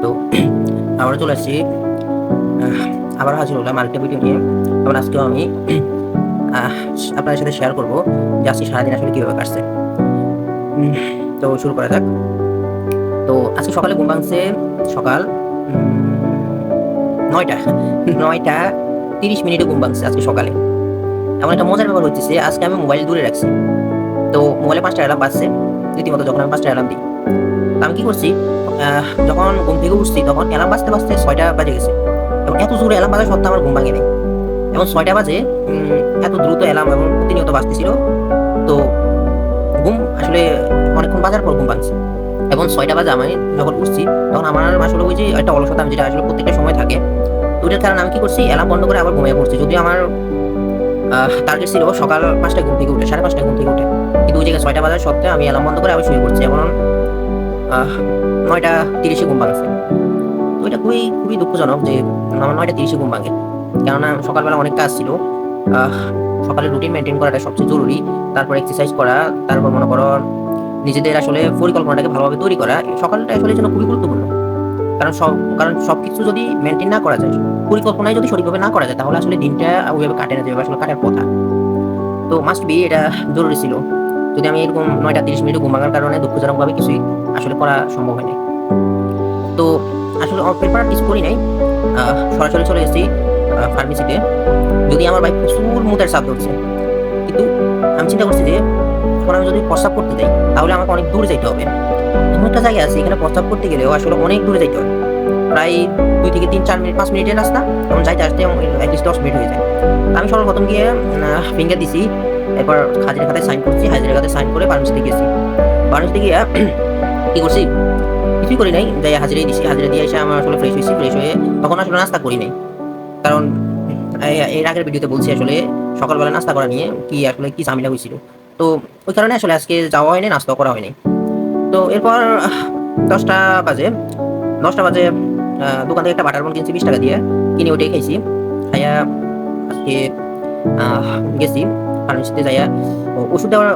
তো আবারও চলে আসছি, আবার হাজির হলাম আরেকটা ভিডিও নিয়ে। এবং আজকেও আমি আহ, আপনাদের সাথে শেয়ার করবো যে আজকে সারাদিন আসলে কীভাবে কাটছে। তো শুরু করা যাক। তো আজকে সকালে ঘুম ভাঙছে সকাল 9টা 9টা 30 মিনিটে ঘুম ভাঙছে আজকে সকালে। এমন একটা মজার ব্যাপার হচ্ছে, আজকে আমি মোবাইল দূরে রাখছি। তো মোবাইলে 5টা অ্যালার্ম বাজছে রীতিমতো। যখন আমি 5টা অ্যালার্ম দিই, আমি কি করছি, যখন ঘুম থেকে উঠছি তখন অ্যালার্ম বাজতে বাজতে 6টা বাজে গেছে। এবং এত জোরে অ্যালার্ম বাজা সত্ত্বেও আমার ঘুম ভাঙে নাই। এবং 6টা বাজে এত দ্রুত অ্যালার্ম এবং প্রতিনিয়ত বাজতেছিল। তো ঘুম আসলে অনেকক্ষণ বাজার পর ঘুম ভাঙছে। এবং 6টা বাজে আমি যখন উঠছি তখন আমার আসলে ওই যে একটা অলসতা, যেটা আসলে প্রত্যেকটা সময় থাকে। তো ওইটার কারণে আমি কি করছি, অ্যালার্ম বন্ধ করে আবার ঘুমিয়ে পড়ছি। যদিও আমার টার্গেট ছিল সকাল 5টায় ঘুম থেকে উঠে, 5:30টায় ঘুম থেকে উঠে, কিন্তু ওই জায়গায় 6টা বাজার সত্ত্বেও আমি অ্যালার্ম বন্ধ করে আবার শুয়ে পড়ছি। এবং 9টা 30-এ ঘুম ভাঙছে। তো এটা খুবই খুবই দুঃখজনক যে আমার 9টা 30-এ ঘুম ভাঙে। কেননা সকালবেলা অনেক কাজ ছিল। আহ, সকালে রুটিন মেনটেন করাটা সবচেয়ে জরুরি। তারপর এক্সারসাইজ করা, তারপর মনে করো নিজেদের আসলে পরিকল্পনাটাকে ভালোভাবে তৈরি করা। সকালটা আসলে জন্য খুবই গুরুত্বপূর্ণ। কারণ সবকিছু যদি মেনটেন না করা যায়, পরিকল্পনায় যদি সঠিকভাবে না করা যায়, তাহলে আসলে দিনটা ওইভাবে কাটে না যেভাবে আসলে কাটার কথা। তো মাস্ট বি এটা জরুরি ছিল। যদি আমি এরকম 9টা 30 মিনিট ঘুম ভাঙার কারণে দুঃখজনকভাবে কিছুই আসলে করা সম্ভব হয়নি। তো আসলে প্রেপার কিছু করি নাই, সরাসরি চলে এসেছি ফার্মেসিতে। যদি আমার ভাই প্রচুর মুতের চাপ ধরছে, কিন্তু আমি চিন্তা করছি যে এখন আমি যদি প্রস্রাব করতে যাই তাহলে আমাকে অনেক দূরে যাইতে হবে। এমন একটা জায়গা আছে এখানে প্রস্রাব করতে গেলেও আসলে অনেক দূরে যাইতে হয়, প্রায় 2 থেকে 3 4 মিনিট 5 মিনিটের রাস্তা। এবং যাইতে আসতে অ্যাটলিস্ট 10 মিনিট হয়ে যায়। আমি সর্বপ্রথম গিয়ে ফিঙ্গার দিছি, এরপর হাজিরা খাতায় সাইন করছি, হাজিরা খাতায় সাইন করে ফার্মেসিতে গেছি। ফার্মেসিতে গিয়ে কি করছি, কিছুই করি নাই, যাই হাজিরাই দিছি। হাজিরা দিয়ে এসে আমার আসলে ফ্রেশ হয়েছি। ফ্রেশ হয়ে তখন আসলে নাস্তা করি নাই, কারণ এর আগের ভিডিওতে বলছি আসলে সকালবেলা নাস্তা করা নিয়ে কি আসলে কি ঝামেলা হয়েছিল। তো ওই কারণে আসলে আজকে যাওয়া হয়নি, নাস্তাও করা হয়নি। তো এরপর 10টা বাজে 10টা বাজে দোকান থেকে একটা বাটার বন কিনছি 20 টাকা দিয়ে, কিনে ওটাই খাইছি। খাইয়া আজকে গেছি ফার্মেসিতে যাইয়া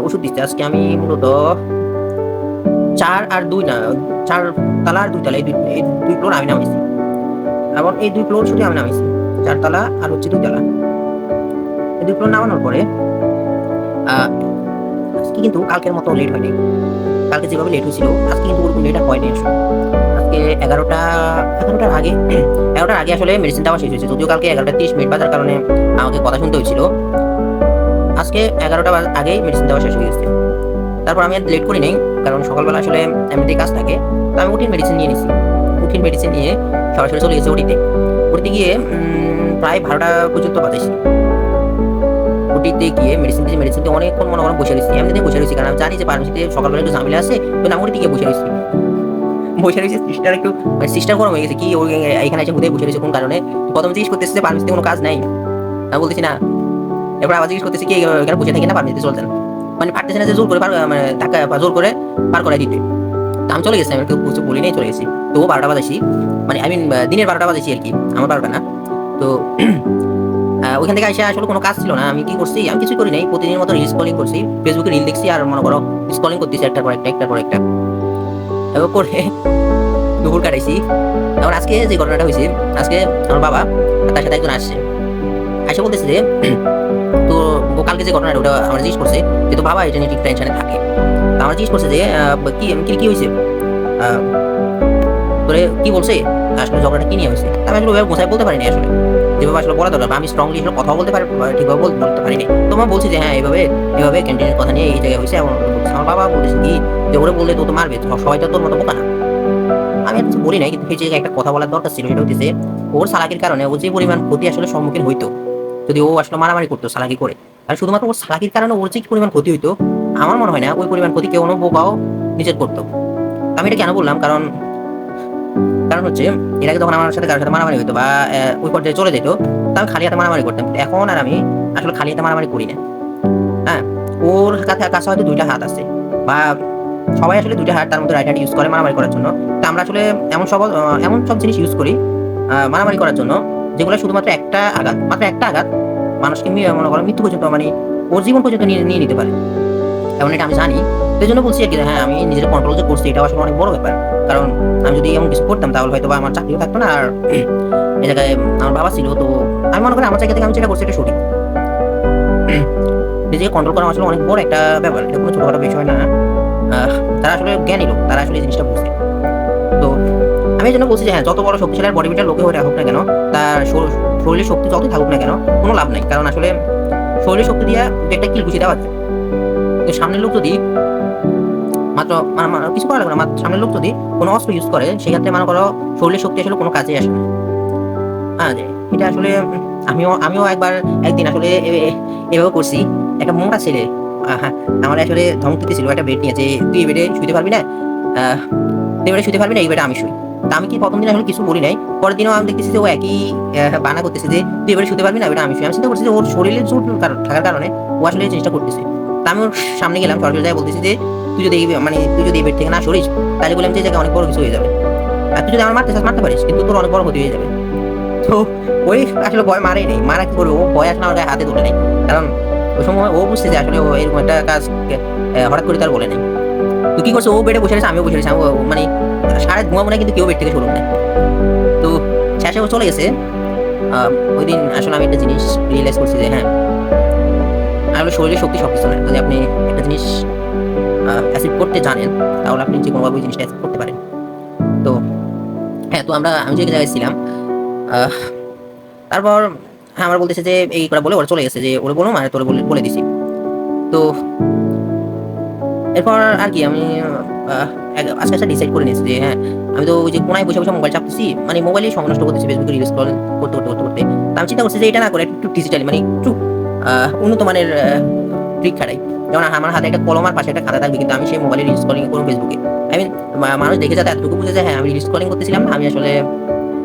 ওষুধ দিচ্ছে। আজকে আমি মূলত 4 আর 2 না, 4 তালা আর 2 তালা, এই দুই ফ্লোর আমি নামিয়েছি। এবং এই 2 ফ্লোর শুধু আমি নামিয়েছি, 4 তালা আর হচ্ছে 2 তালা। এই 2 ফ্লোর নামানোর পরে আজকে কিন্তু কালকের মতো লেট হয়নি। কালকে যেভাবে লেট হয়েছিল আজকে কিন্তু ওরকম লেট আর হয়নি আসলে। আজকে 11টার আগে 11টার আগে আসলে মেডিসিন দেওয়া শেষ হয়েছে। যদিও কালকে 11টা 30 মিনিট বাজার কারণে আমাকে কথা শুনতে হয়েছিল, আজকে 11টা আগেই মেডিসিন দেওয়া শেষ হয়ে গেছে। তারপর আমি আর লেট করি নাই, কারণ সকালবেলা আসলে এমনিতেই কাজ থাকে। তো আমি উঠিন মেডিসিন নিয়ে নিছি। উঠিন মেডিসিন নিয়ে সরাসরি চলে গেছি ওটিতে গিয়ে প্রায় 12টা পর্যন্ত বাজাইছি। ওটিতে গিয়ে মেডিসিন দিয়ে অনেকক্ষণ মনে করেন বসে রয়েছি। এমনিতে বসে রয়েছি কারণ আমি জানি যে ফার্মেসিতে সকালবেলা একটু ঝামেলা আছে। তো আমি ওটিতে গিয়ে বসে রয়েছি। সিস্টার গরম হয়ে গেছে কি ওই এখানে এসে হুদে বসে রয়েছে কোন কারণে। প্রথম জিজ্ঞেস করতেছে যে ফার্মেসিতে কোনো কাজ নাই, আমি বলতেছি না। এবার আবার জিজ্ঞেস করতেছি কি এখানে বসে থাকি না, ফার্মেসিতে চলতেন। মানে পারতেছে না যে জোর করে মানে ধাক্কা জোর করে পার করাই দিতে। তো আমি চলে গেছি, আমি কেউ কিছু বলি নাই, চলে গেছি। তো 12টা বাজাইছি, মানে আই মিন দিনের 12টা বাজাইছি আর কি, আমার 12টা না। তো ওইখান থেকে এসে আসলে কোনো কাজ ছিল না। আমি কি করছি, আমি কিছুই করি নাই, প্রতিদিনের মতো রিল স্ক্রলিং করছি, ফেসবুকে রিল দেখছি আর মনে করো স্ক্রলিং করতেছি একটার পর একটা। এবার করে দুপুর কাটাইছি। এখন আজকে যে ঘটনাটা হয়েছে, আজকে আমার বাবা তার সাথে একজন আসছে, আইসা বলতেছে যে তো ও কালকে যে ঘটনাটা ওটা আমার জিজ্ঞেস করছে যে তো বাবা এটা নিয়ে ঠিক টেনশনে থাকে। তো আমার জিজ্ঞেস করছে যে কি হয়েছে, তোরে কি বলছে, আসলে ঝগড়াটা কি নিয়ে হয়েছে। আমি আসলে ওইভাবে বোঝাই বলতে পারিনি আসলে, যেভাবে আসলে বলা দরকার। আমি স্ট্রংলি আসলে কথা বলতে পারি, ঠিকভাবে বলতে পারিনি। তোমার বলছি যে হ্যাঁ এভাবে ক্যান্টিনের কথা নিয়ে এই জায়গায় হয়েছে এমন বলছে। আমার বাবা বলেছে কি যে ওরে বললে তো মারবে, সবাই তো তোর মতো বোকা না। আমি আর কিছু বলি নাই, কিন্তু সেই জায়গায় একটা কথা বলার দরকার ছিল। সেটা হচ্ছে ওর চালাকির কারণে ও যে পরিমাণ ক্ষতি আসলে সম্মুখীন হইতো যদি ও আসলে মারামারি করতো চালাকি করে। আর শুধুমাত্র ওর চালাকির কারণে ওর যে পরিমাণ ক্ষতি হইতো, আমার মনে হয় না ওই পরিমাণ ক্ষতি কেউ বোকাও নিজের করতো। আমি এটা কেন বললাম, কারণ হচ্ছে এর আগে যখন আমার সাথে কারোর সাথে মারামারি হইতো বা ওই পর্যায়ে চলে যেত, তা আমি খালি হাতে মারামারি করতাম। এখন আর আমি আসলে খালি হাতে মারামারি করি না। হ্যাঁ, ওর কাছে হয়তো 2টা হাত আছে, বা সবাই আসলে 2টা হাত, তার মধ্যে রাইট হ্যান্ড ইউজ করে মারামারি করার জন্য। তো আমরা আসলে এমন সব জিনিস ইউজ করি মারামারি করার জন্য, যেগুলো শুধুমাত্র মাত্র একটা আঘাত মানুষকে মনে করো মৃত্যু পর্যন্ত, মানে ওর জীবন পর্যন্ত নিয়ে নিতে পারে। এমন এটা আমি জানি। সেই জন্য বলছি আর কি, হ্যাঁ আমি নিজের কন্ট্রোল যে করছি এটাও আসলে অনেক বড় ব্যাপার। কারণ আমি আমি যদি এমন কিছু করতাম তাহলে হয়তো বা আমার চাকরিও থাকতো না, আর এই জায়গায় আমার বাবা ছিল। তো আমি মনে করি আমার জায়গা থেকে আমি যেটা করছি এটা সঠিক। নিজেকে কন্ট্রোল করা আসলে অনেক বড় একটা ব্যাপার, এটা কোনো ছোটখাটো বিষয় না। তারা আসলে জ্ঞানী লোক, তারা আসলে এই জিনিসটা বুঝে। তো আমি এই জন্য বলছি যে হ্যাঁ, যত বড় শক্তিশালী আর বডি বিল্ডার লোকে হয়ে হোক না কেন, তার শরীরের শক্তি যতই থাকুক না কেন, কোনো লাভ নাই। কারণ আসলে শরীরের শক্তি দিয়ে একটা কিল ঘুষি দেওয়া যায়। কিন্তু সামনের লোক যদি মাত্র কিছু করা লাগবে না, সামনের লোক যদি কোনো অস্ত্র ইউজ করে, সেক্ষেত্রে মনে করো শরীরের শক্তি আসলে কোনো কাজে আসে না। হ্যাঁ, যে এটা আসলে আমিও একদিন আসলে এভাবে করছি। একটা মোটা ছেলে আমার আসলে ধমক দিতেছিল একটা বেড নিয়ে যে, "তুই এই বেডে শুইতে পারবি না? তুই এই বেডে শুইতে পারবি না, এই বেডে আমি শুই।" তা আমি কি ১ম দিন আসলে কিছু বলি নাই। পরের দিনও আমি দেখতেছি যে ও একই বাহানা করতেছে যে, "তুই এই বেডে শুতে পারবি না, এই বেডে আমি শুই।" আমি চিন্তা করছি যে ওর শরীরে জোর থাকার কারণে ও আসলে এই জিনিসটা করতেছে। তা আমি ওর সামনে গেলাম, সরাসরি যায়ে বলতেছি যে, তুই যদি এই বেড থেকে না সরিস, তাহলে বললাম যে এই জায়গায় অনেক বড় কিছু হয়ে যাবে। আর তুই যদি আমার মারতে চাস মারতে পারিস, কিন্তু তোর অনেক বড় ক্ষতি হয়ে যাবে। তো ওই আসলে ভয় মারেই নাই। মারা কি করবে? ও ভয় আসলে আমার গায়ে হাতে তোলে নাই। কারণ ওই সময় ও বুঝছে যে আসলে ও এরকম একটা কাজ হঠাৎ করে তো আর বলে নাই। তো কি করছে? ও বেডে বসে রয়েছে, আমিও বসে রয়েছি। মানে সারা রাত ঘুমাবো না, কিন্তু কেউ বেড থেকে সরুক না। তো শেষে ও চলে গেছে। ওইদিন আসলে আমি একটা জিনিস রিয়ালাইজ করছি যে হ্যাঁ, আসলে শরীরের শক্তি সবকিছু না। যদি আপনি একটা জিনিস অ্যাচিভ করতে জানেন, তাহলে আপনি যেকোনোভাবে ওই জিনিসটা অ্যাচিভ করতে পারেন। তো হ্যাঁ, তো আমি যে জায়গায় ছিলাম, আহ তারপর হ্যাঁ, আমার বলতেছে যে এই কথা বলে ওরা চলে গেছে যে, "ওরে বলুম আর তোরে বলে দিছি।" তো এরপর আর কি আমি আহ আজকে একটা ডিসাইড করে নিয়েছি যে হ্যাঁ, আমি তো ওই যে কোনায় বসে মোবাইল চাপতেছি, মানে মোবাইলেই সময় নষ্ট করতেছি, ফেসবুকে রিল স্ক্রল করতে। তো আমি চিন্তা করছি যে এটা না করে একটু ডিজিটালি, মানে একটু উন্নত মানের ট্রিক খাটাই। যেমন আমার হাতে একটা কলম আর পাশে একটা খাতা থাকবে, কিন্তু আমি সেই মোবাইলে রিল স্ক্রলিং করব ফেসবুকে। আই মিন মানুষ দেখে যাতে এতটুকু বুঝে যায় হ্যাঁ, আমি রিল স্ক্রলিং করতেছিলাম না, আমি আসলে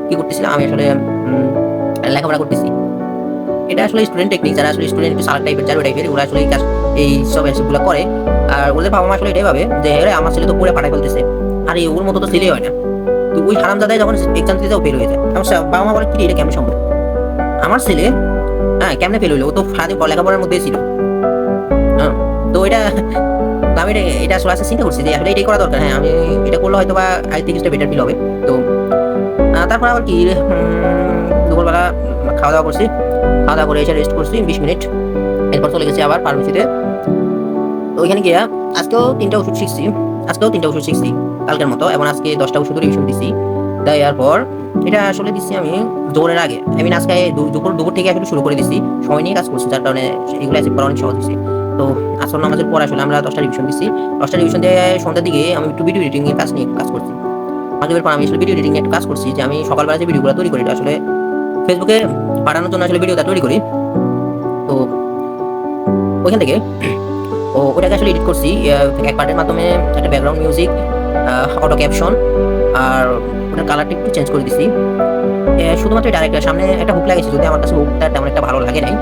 কি করতেছিলাম? আমি আসলে লেখাপড়া করতেছি। এটা আসলে স্টুডেন্ট টেকনিক। যারা আসলে স্টুডেন্ট একটু চালাক টাইপের, জারু টাইপের, ওরা আসলে এইসব অ্যাকশনগুলো করে। আর ওদের বাবা-মা আসলে এটাই ভাবে যে, "আরে আমার ছেলে তো পড়ে ফাটায় ফেলতেছে। আরে ওর মতো তো ছেলেই হয় না।" তো ওই হারামজাদাই যখন এক্সাম দিতে যাও ফেল হয়ে যায়। তখন বাবা-মা বলে, "কিরে এটা কেমনে সম্ভব? আমার ছেলে কেমনে ফেল হইলো? ও তো সারাদিন লেখাপড়ার মধ্যেই ছিল।" হ্যাঁ? তো আমি এটা আসলে আজকে চিন্তা করছি যে আসলে এটাই করা দরকার। হ্যাঁ, আমি এটা করলে হয়তোবা আগে থেকে কিছুটা বেটার ফিল হবে। তো তারপর আবার কি দুপুরবেলা খাওয়া-দাওয়া করছি। খাওয়া-দাওয়া করে এসে রেস্ট করছি ২০ মিনিট। এরপর চলে গেছি আবার ফার্মেসিতে। তো ওইখানে গিয়া আজকেও ৩ টা ওষুধ শিখছি। কালকের মতো, এবং আজকে ১০ টা ওষুধের রিভিশন দিছি। দেওয়ার পর এটা আসলে দিচ্ছি আমি জোহরের আগে। আই মিন আজকে দুপুর থেকে আসলে শুরু করে দিছি। সময় নিয়ে কাজ করছি, যার কারণে এগুলো অ্যাচিভ করা অনেক সহজ হইছে। তো আসর নামাজের পর আসলে আমরা ১০ টা রিভিশন দিছি। ১০ টা রিভিশন দিয়ে সন্ধ্যার দিকে আমি একটু ভিডিও এডিটিং এর কাজ করছি। মাগরিবের পর আমি আসলে ভিডিও এডিটিং নিয়ে একটু কাজ করছি, যে আমি সকালবেলা যে ভিডিওগুলো তৈরি করি, এটা আসলে ফেসবুকে পাঠানোর জন্য আসলে ভিডিওটা তৈরি করি। তো ওইখান থেকে ওটাকে আসলে এডিট করছি। এক পার্টের মাধ্যমে একটা ব্যাকগ্রাউন্ড মিউজিক, অটো ক্যাপশন, আর ওটার কালারটা একটু চেঞ্জ করে দিছি। শুধুমাত্র এটা, আরেকটা সামনে একটা হুক লাগাইছি, যদি আমার কাছে হুকটা তেমন একটা ভালো লাগে নাই,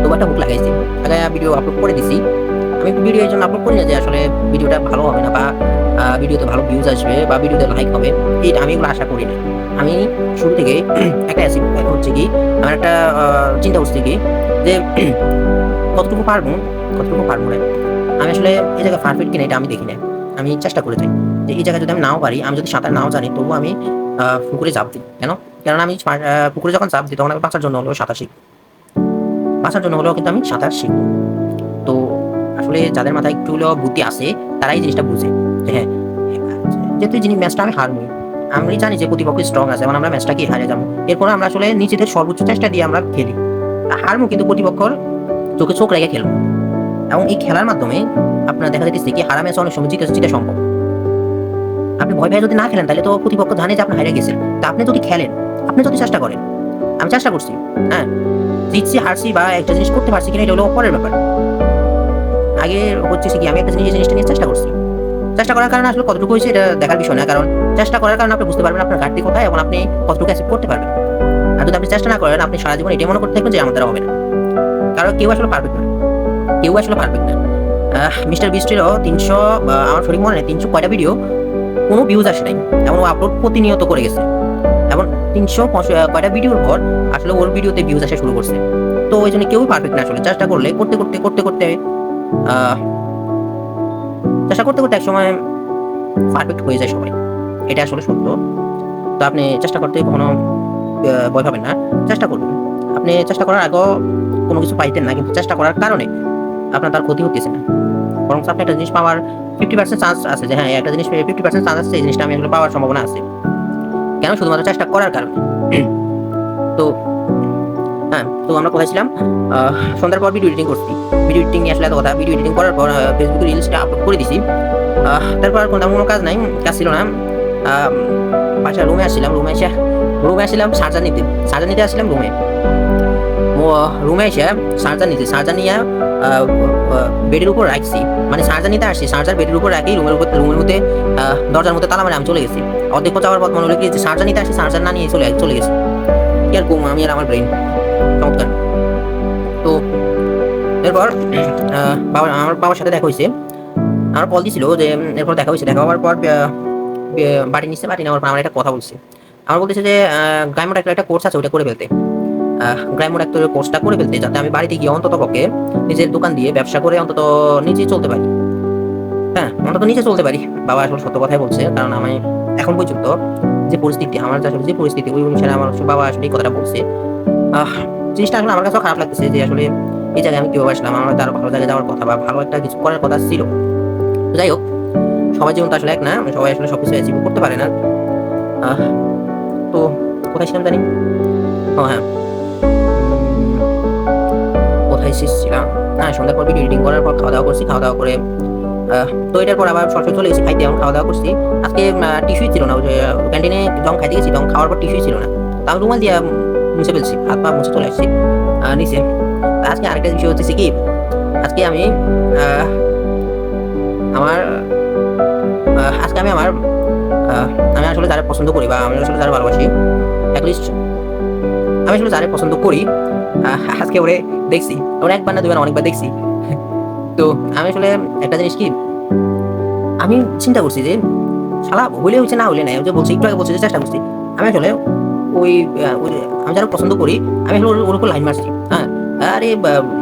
তবু একটা হুক লাগাইছি। আগে ভিডিও আপলোড করে দিছি। আমি ভিডিও এই জন্য আপলোড করি না যে আসলে ভিডিওটা ভালো হবে না, বা ভিডিওতে ভালো ভিউজ আসবে, বা ভিডিওতে লাইক হবে, এইটা আমি এগুলো আশা করি না। আমি শুরু থেকেই একটা হচ্ছে কি, আমার একটা চিন্তা করছি কি যে কতটুকু পারবো, কতটুকু পারবো না। আমি আসলে এই জায়গায় পারফেক্ট কিনা এটা আমি দেখি না। আমি চেষ্টা করে যাই। যে এই জায়গায় যদি আমি নাও পারি, আমি যদি সাঁতার নাও জানি, তবুও আমি পুকুরে ঝাঁপ দিই। কেন? কেননা আমি পুকুরে যখন ঝাঁপ দিই, তখন আমি বাঁচার জন্য হলেও সাঁতার শিখব। বাঁচার জন্য হলেও কিন্তু আমি সাঁতার শিখব। তো আসলে যাদের মাথায় একটু হলেও বুদ্ধি আছে, তারাই জিনিসটা বুঝে যে হ্যাঁ, যেহেতু এই ম্যাচটা আমি হারবই। আমি জানি যে প্রতিপক্ষ স্ট্রং আছে, এবং আমরা ম্যাচটাকেই হারিয়ে যাবো। এরপরে আমরা আসলে নিজেদের সর্বোচ্চ চেষ্টা দিয়ে আমরা খেলি। হারবো, কিন্তু প্রতিপক্ষর চোখে চোখ রেখে খেলবো। এবং এই খেলার মাধ্যমে আপনার দেখা যাইতেছে কি, হারা ম্যাচে অনেক সময় জিতা সম্ভব। আপনি ভয় পেয়ে যদি না খেলেন, তাহলে তো প্রতিপক্ষ জানে যে আপনি হারিয়ে গেছেন। তা আপনি যদি খেলেন, আপনি যদি চেষ্টা করেন, আমি চেষ্টা করছি, হ্যাঁ, জিতছি হারছি বা একটা জিনিস করতে পারছি কিনা, এটা হলো পরের ব্যাপার। আগে হচ্ছে কি, আমি একটা জিনিসটা নিয়ে চেষ্টা করছি। চেষ্টা করার কারণে আসলে কতটুকু হয়েছে এটা দেখার বিষয় না। কারণ চেষ্টা করার কারণে আপনি বুঝতে পারবেন আপনার ঘাটতি কোথায়, এবং আপনি কতটুকু অ্যাচিভ করতে পারবেন। আর যদি আপনি চেষ্টা না করেন, আপনি সারা জীবন এটাই মনে করতে থাকবেন যে আমার দ্বারা হবে না। কারণ কেউ আসলে পারফেক্ট না। মিস্টার বিস্টেরও ৩০০, আমার সঠিক মনে নেই ৩০০ কয়টা ভিডিও, কোনো ভিউজ আসে নাই। এবং ও আপলোড প্রতিনিয়ত করে গেছে। এবং ৩০০ কয়টা ভিডিওর পর আসলে ওর ভিডিওতে ভিউজ আসা শুরু করছে। তো ওই জন্য কেউই পারফেক্ট না আসলে। চেষ্টা করলে চেষ্টা করতে একসময় পারফেক্ট হয়ে যায় সবাই। এটা আসলে সত্য। তো আপনি চেষ্টা করতে কখনো ভয় পাবেন না। চেষ্টা করবেন। আপনি চেষ্টা করার আগেও কোনো কিছু পাইতেন না। কিন্তু চেষ্টা করার কারণে আপনার তার ক্ষতি হইতেছে না। বরঞ্চ আপনি একটা জিনিস পাওয়ার 50% চান্স আছে যে হ্যাঁ, একটা জিনিস 50% চান্স আছে এই জিনিসটা আমি আসলে পাওয়ার সম্ভাবনা আছে। কেন? শুধুমাত্র চেষ্টা করার কারণে। তো হ্যাঁ, তো আমরা কোথায় ছিলাম? সন্ধ্যার পর ভিডিও এডিটিং করছি। ভিডিও এডিটিং নিয়ে আসলে এত কথা। ভিডিও এডিটিং করার পর Facebook এ রিলসটা আপলোড করে দিছি। তারপর আর কোনো কাজ নাই। কাজ ছিল না। আম বাসায় রুমে আসছিলাম। রুমে আসছিলাম চার্জার নিতে। চার্জার নিতে আসছিলাম রুমে। রুমে এসে চার্জার নিছি। চার্জার নিয়া আ আ বেডের উপর রাখছি। মানে চার্জার নিতে আসছি। চার্জার বেডের উপর রাখি রুমের মধ্যে দরজার মধ্যে তালা মারে আমি চলে গেছি। অর্ধেক পথ যাওয়ার পর মনে হলো কি যে চার্জার নিতে আসছি, চার্জার না নিয়ে চলে গেছি। কি আর করব আমি আর আমার ব্রেইন। চমৎকার। তো এরপর আমার বাবার সাথে দেখা হইছে। আমার কল দিছিল যে এরপর দেখা হইছে। দেখা হওয়ার পর বাড়ি নিছে। বাড়ি নেওয়ার পর আমার একটা কথা বলছে। আমার বলতেছে যে গ্রাম্য ডাক্তারের একটা কোর্স আছে ওটা করে ফেলতে। গ্রাম্য ডাক্তারের কোর্সটা করে ফেলতে যাতে আমি বাড়িতে গিয়ে অন্ততপক্ষে নিজের দোকান দিয়ে ব্যবসা করে অন্তত নিজে চলতে পারি। হ্যাঁ, অন্তত নিজে চলতে পারি। বাবা আসলে সত্য কথাই বলছে। কারণ আমি এখন পর্যন্ত যে পরিস্থিতি আমার আসলে যে পরিস্থিতি ওই অনুসারে আমার বাবা আসলে এই কথাটা বলছে। আহ জিনিসটা আসলে আমার কাছেও খারাপ লাগতেছে যে আসলে এই জায়গায় আমি কিভাবে আসলাম? আমার তো আরো ভালো জায়গায় যাওয়ার কথা বা ভালো একটা কিছু করার কথা ছিল। তো যাই হোক, সবার জীবন তো আসলে এক না। সবাই আসলে সবকিছু অ্যাচিভ করতে পারে না। আহ তো কোথায় ছিলাম জানি? ও হ্যাঁ, কোথায় ছিলাম? হ্যাঁ, সন্ধ্যার পর ভিডিও এডিটিং করার পর খাওয়া-দাওয়া করছি। খাওয়া-দাওয়া করে তো এটার পর আবার সরাসরি চলে গেছি খাইতে। এখন খাওয়া-দাওয়া করছি। আজকে টিস্যুই ছিল না। ওই যে ক্যান্টিনে যখন খাইতে গেছি তখন খাওয়ার পর টিস্যুই ছিল না। তো আমি রুমাল দিয়া মুছে ফেলছি। হাত-পা মুছে চলে আসছি নিচে। আজকে আরেকটা বিষয় হচ্ছে কি, আজকে আমি আহ আমার আজকে আমি আমার আমি আসলে যারা পছন্দ করি বা আমি আসলে যারা ভালোবাসি, এটলিস্ট আমি আসলে যারে পছন্দ করি আজকে ওরে দেখছি। ওরে একবার না দুইবার না অনেকবার দেখছি। তো আমি আসলে একটা জিনিস কি, আমি চিন্তা করছি যে শালা হইলে হইছে না হইলে নাই। ওই যে বলছি একটু আগে বলছি যে চেষ্টা করছি। আমি আসলে ওই আমি যারা পছন্দ করি আমি আসলে ওর উপর লাইন মারছি। হ্যাঁ? আরে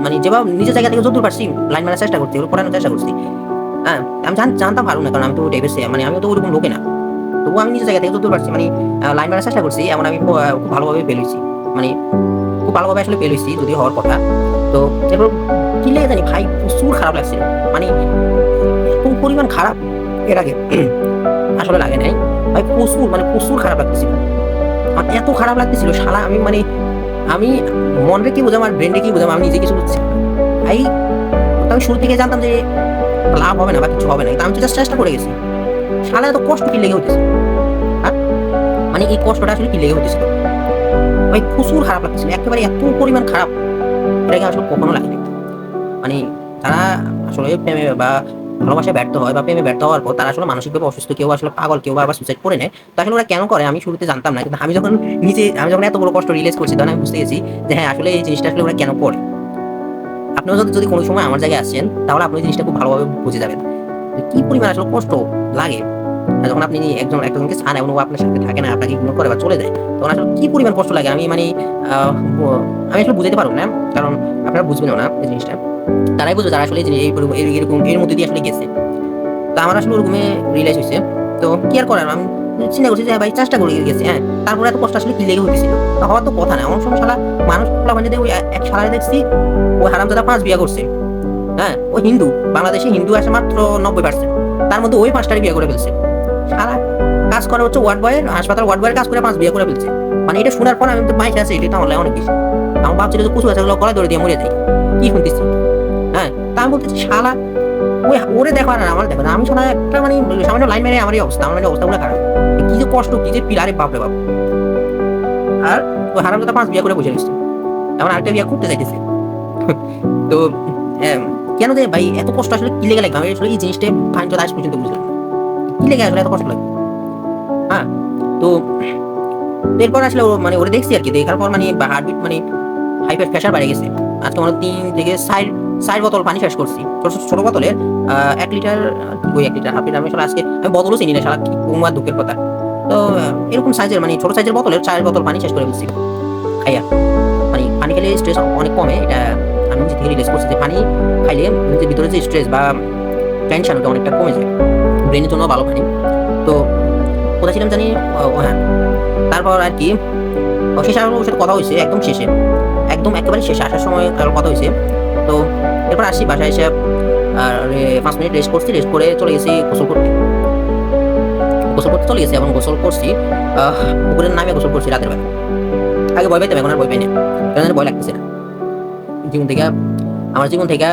মানে যেভাবে নিজের জায়গা থেকে যতদূর পারছি লাইন মারার চেষ্টা করছি, ওর পড়ানোর চেষ্টা করছি। হ্যাঁ? আমি জানতাম পারব না কারণ আমি তো ওই টাইপের মানে আমিও তো ওরকম লোকে না। তবুও আমি নিজের জায়গা থেকে যতদূর পারছি মানে লাইন মারার চেষ্টা করছি। এমন আমি খুব ভালোভাবে ফেল হইছি। মানে খুব ভালোভাবে আসলে ফেল হইছি যদিও হওয়ার কথা। তো এরপর কি লেগে জানি ভাই প্রচুর খারাপ লাগছিল। মানে এত পরিমাণ খারাপ এর আগে আসলে লাগে নাই। ভাই প্রচুর খারাপ লাগতেছিল। আমার এত খারাপ লাগতেছিল শালা আমি মনরে কি বোঝাম আর ব্রেইনরে কি বোঝাম আমি নিজে কিছু বুঝছি না। ভাই তো আমি শুরু থেকে জানতাম যে লাভ হবে না বা কিছু হবে না। কিন্তু আমি তো জাস্ট চেষ্টা করে গেছি। শালা এত কষ্ট কি লেগে হইতেছে? হ্যাঁ? মানে এই কষ্টটা আসলে কি লেগে হইতেছিল? ভাই প্রচুর খারাপ লাগতেছিল। একেবারে এত পরিমাণ খারাপ এর আগে আসলে কখনো লাগেনি। মানে যারা আসলে প্রেমে বা ভালোবাসায় ব্যর্থ হয় বা প্রেমে ব্যর্থ হওয়ার পর তারা আসলে মানসিকভাবে অসুস্থ, কেউ আসলে পাগল, কেউ আবার সুইসাইড করে নেয়। তো আসলে ওরা কেন করে আমি শুরুতে জানতাম না। কিন্তু আমি যখন এত বড় কষ্ট রিয়ালাইজ করছি তখন আমি বুঝতে গেছি যে হ্যাঁ, আসলে এই জিনিসটা আসলে ওরা কেন করে। আপনিও যদি কোনো সময় আমার জায়গায় আসেন তাহলে আপনি এই জিনিসটা খুব ভালোভাবে বুঝে যাবেন। যে কি পরিমাণ আসলে কষ্ট লাগে। যখন আপনি একজনকে চান এবং ও আপনার সাথে থাকে না, আপনাকে ইগনোর করে বা চলে যায়, তখন আসলে কি পরিমাণ কষ্ট লাগে আমি মানে আ ব আমি আসলে বুঝাইতে পারব না। কারণ আপনারা বুঝবেনও না এই জিনিসটা। তারাই বুঝবে যারা আসলে এরকম এর মধ্যে দিয়ে আসলে গেছে। তো আমার আসলে ওরকমে রিয়ালাইজ হইছে। তো কি আর করার আমি চিন্তা করছি যে ভাই চেষ্টা করে গেছি, হ্যাঁ। তারপরে এত কষ্ট আসলে কি লেগে হইতেছিল? হওয়ার তো কথা না। এমন সময় শালা মানুষ পোলাপান যদি ওই এক শালারে দেখছি ওই হারামজাদা ৫ বিয়া করছে। হ্যাঁ? ও হিন্দু। বাংলাদেশে হিন্দু আছে মাত্র ৯০%। তার মধ্যে ওই ৫ টারই বিয়ে করে ফেলছে। শালা কাজ করে হচ্ছে হাসপাতাল ওয়ার্ড বয়ের কাজ করে ৫ বিয়ে করে ফেলছে। মানে এটা শোনার পর আমি তো বাইচে আছি এটা তো আমার লাগে অনেক বেশি। আমার ভাবছিল যে কচু গাছগুলো গলায় দড়ি দিয়ে মরে যাই। কি শুনতেছি? হ্যাঁ? তা আমি বলতেছি শালা ওরে দেখো আর আমার দেখো না। আমি শালা একটা মানে সামান্য লাইন মেরে আমারই অবস্থা। আমার মানে অবস্থাগুলো খারাপ। কি যে কষ্ট, কি যে পীড়া রে বাপরে বাপ! আর ওই হারামজাদা ৫ বিয়ে করে বসে রইছে। এখন আরেকটা বিয়ে করতে চাইতেছে। তো এম কেন যে ভাই এত কষ্ট আসলে কি লেগে লাগবে? আমি আসলে এই জিনিসটা ফাইন আজ পর্যন্ত বুঝলাম না। কি লেগে আসলে এত কষ্ট লাগে? হ্যাঁ? তো এরপর আসলে ওরে দেখছি আরকি। দেখার পর মানে হার্টবিট মানে হাই প্রেশার বেড়ে গেছে। আজকে মনে হয় ৩ থেকে ৪ বোতল পানি শেষ করছি। ছোট বোতলের ১ লিটার ওই ১ লিটার হাফ লিটার আমি আসলে আজকে আমি বোতলও চিনি না শালা কি কুমা দুঃখের কথা। তো এরকম সাইজের মানে ছোট সাইজের বোতলের ৪ বোতল পানি শেষ করে ফেলছি খাইয়া। মানে পানি খেলে স্ট্রেস অনেক কমে। এটা আমি নিজে থেকে রিয়ালাইজ করছি যে পানি খাইলে নিজের ভিতরে যে স্ট্রেস বা টেনশন ওটা অনেকটা কমে যায়। ব্রেইনের জন্য ভালো পানি। তো কোথায় ছিলাম জানি, ও হ্যাঁ, তারপর আর কি শেষে আমার ওর সাথে কথা হয়েছে একদম শেষে, একদম একেবারে শেষে আসার সময় কারোর কথা হয়েছে। তো এরপর আসি বাসায় এসে আর 5 মিনিট রেস্ট করছি, রেস্ট করে চলে গেছি গোসল করতে। গোসল করতে চলে গেছি এবং গোসল করছি পুকুরের নামে গোসল করছি রাতের বেলা। আগে ভয় পাইতাম, এখন আর ভয় পাই না, কেন জানি ভয় লাগতেছে না। জীবন থেকে আমার জীবন থেকে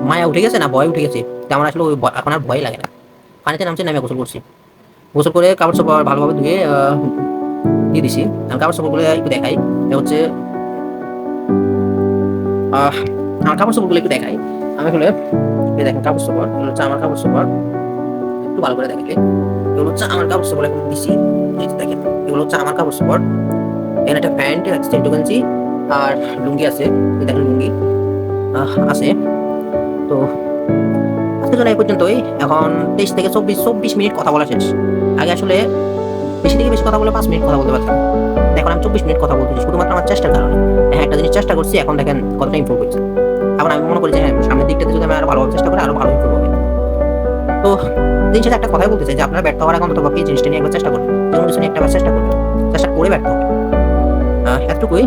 মায়া উঠে গেছে না, ভয় উঠে গেছে। তো আমার আসলে এখন আর ভয় লাগে না। পানিতে নামছি, নামে গোসল করছি। গোসল করে কাপড় চোপড় ভালোভাবে ধুয়ে দিয়ে দিছি। আমি কাপড় চোপড়গুলো একটু দেখাই। এটা হচ্ছে আমার কাপড় চোপড়গুলো একটু দেখাই। আমি হলে এই দেখেন কাপড় চোপড়, এগুলো হচ্ছে আমার কাপড় চোপড়। একটু ভালো করে দেখাইলে এগুলো হচ্ছে আমার কাপড় চোপড় এখন দিছি। এই যে দেখেন এগুলো হচ্ছে আমার কাপড় চোপড়। এখানে একটা প্যান্ট, সেন্টু গেঞ্জি আর লুঙ্গি আছে। এই দেখেন লুঙ্গি আছে। তো আজকের জন্য এই পর্যন্তই। এখন 23 থেকে 24 মিনিট কথা বলা শেষ। আগে আসলে বেশি থেকে বেশি কথা বলে 5 মিনিট কথা বলতে পারতাম। এখন আমি 24 মিনিট কথা বলতেছি শুধুমাত্র আমার চেষ্টার কারণে। হ্যাঁ, একটা জিনিস চেষ্টা করছি, এখন দেখেন কতটা ইমপ্রুভ হচ্ছে। এখন আমি মনে করি যে হ্যাঁ, সামনের দিকটাতে যদি আমি আরো ভালোভাবে চেষ্টা করি আরো ভালো ইমপ্রুভ হবে। তো দিন শেষে একটা কথাই বলতে চাই যে আপনারা ব্যর্থ হওয়ার আগে অন্ততপক্ষে এই জিনিসটা নিয়ে একবার চেষ্টা করুন। যেকোনো কিছু নিয়ে একটাবার চেষ্টা করবেন। চেষ্টা করে ব্যর্থ হবেন। এতটুকুই।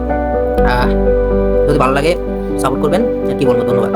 যদি ভালো লাগে সাপোর্ট করবেন। কি বলবো, ধন্যবাদ।